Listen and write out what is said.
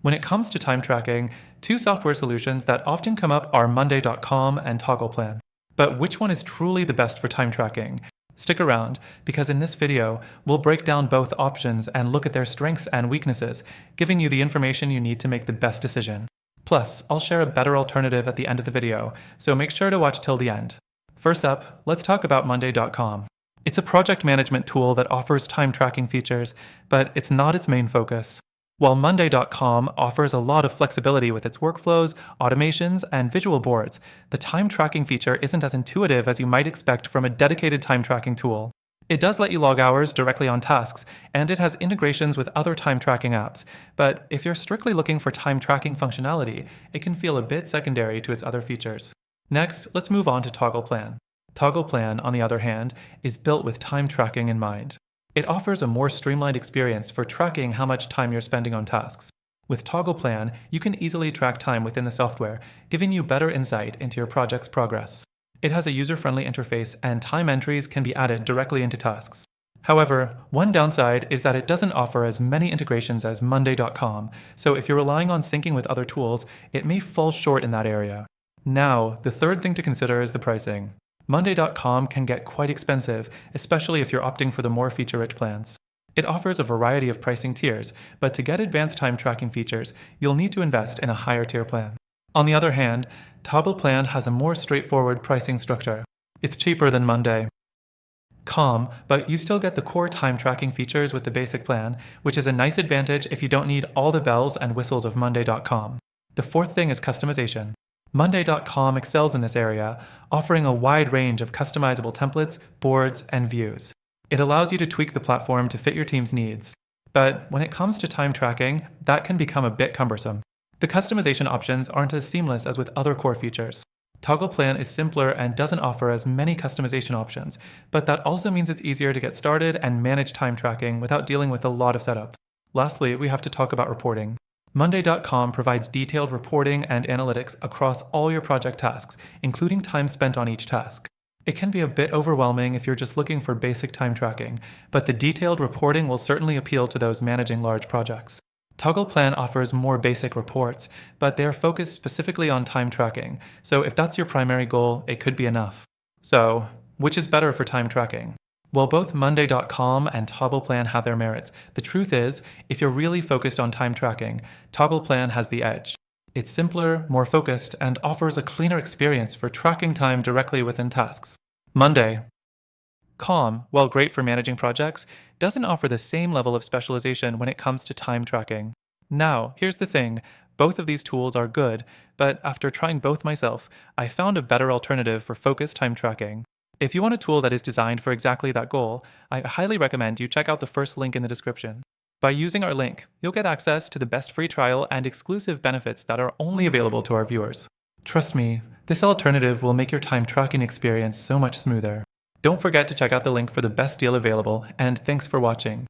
When it comes to time tracking, two software solutions that often come up are Monday.com and Toggl. But which one is truly the best for time tracking? Stick around, because in this video, we'll break down both options and look at their strengths and weaknesses, giving you the information you need to make the best decision. Plus, I'll share a better alternative at the end of the video, so make sure to watch till the end. First up, let's talk about Monday.com. It's a project management tool that offers time tracking features, but it's not its main focus. While Monday.com offers a lot of flexibility with its workflows, automations, and visual boards, the time tracking feature isn't as intuitive as you might expect from a dedicated time tracking tool. It does let you log hours directly on tasks, and it has integrations with other time tracking apps, but if you're strictly looking for time tracking functionality, it can feel a bit secondary to its other features. Next, let's move on to Toggl. Toggl, on the other hand, is built with time tracking in mind. It offers a more streamlined experience for tracking how much time you're spending on tasks. With Toggl, you can easily track time within the software, giving you better insight into your project's progress. It has a user-friendly interface, and time entries can be added directly into tasks. However, one downside is that it doesn't offer as many integrations as Monday.com, so if you're relying on syncing with other tools, it may fall short in that area. Now, the third thing to consider is the pricing. Monday.com can get quite expensive, especially if you're opting for the more feature-rich plans. It offers a variety of pricing tiers, but to get advanced time tracking features, you'll need to invest in a higher tier plan. On the other hand, Toggl has a more straightforward pricing structure. It's cheaper than Monday.com, but you still get the core time tracking features with the basic plan, which is a nice advantage if you don't need all the bells and whistles of Monday.com. The fourth thing is customization. Monday.com excels in this area, offering a wide range of customizable templates, boards, and views. It allows you to tweak the platform to fit your team's needs. But when it comes to time tracking, that can become a bit cumbersome. The customization options aren't as seamless as with other core features. Toggl is simpler and doesn't offer as many customization options, but that also means it's easier to get started and manage time tracking without dealing with a lot of setup. Lastly, we have to talk about reporting. Monday.com provides detailed reporting and analytics across all your project tasks, including time spent on each task. It can be a bit overwhelming if you're just looking for basic time tracking, but the detailed reporting will certainly appeal to those managing large projects. Toggl offers more basic reports, but they are focused specifically on time tracking, so if that's your primary goal, it could be enough. So, which is better for time tracking? While both Monday.com and Toggl have their merits, the truth is, if you're really focused on time tracking, Toggl has the edge. It's simpler, more focused, and offers a cleaner experience for tracking time directly within tasks. Monday.com, while great for managing projects, doesn't offer the same level of specialization when it comes to time tracking. Now, here's the thing, both of these tools are good, but after trying both myself, I found a better alternative for focused time tracking. If you want a tool that is designed for exactly that goal, I highly recommend you check out the first link in the description. By using our link, you'll get access to the best free trial and exclusive benefits that are only available to our viewers. Trust me, this alternative will make your time tracking experience so much smoother. Don't forget to check out the link for the best deal available, and thanks for watching.